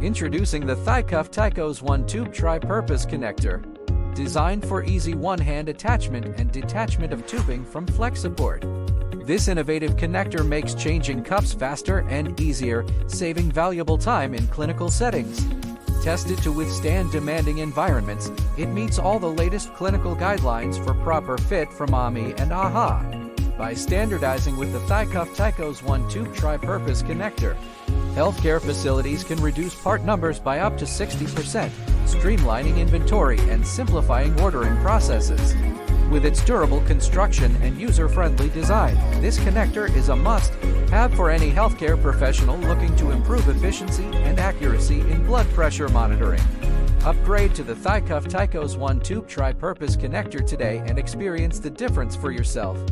Introducing the Tycos 1-tube Tripurpose connector. Designed for easy one-hand attachment and detachment of tubing from flex support. This innovative connector makes changing cups faster and easier, saving valuable time in clinical settings. Tested to withstand demanding environments, it meets all the latest clinical guidelines for proper fit from AMI and AHA. By standardizing with the Tycos 1-tube Tripurpose connector, healthcare facilities can reduce part numbers by up to 60%, streamlining inventory and simplifying ordering processes. With its durable construction and user-friendly design, this connector is a must-have for any healthcare professional looking to improve efficiency and accuracy in blood pressure monitoring. Upgrade to the Tycos 1-tube Tripurpose connector today and experience the difference for yourself.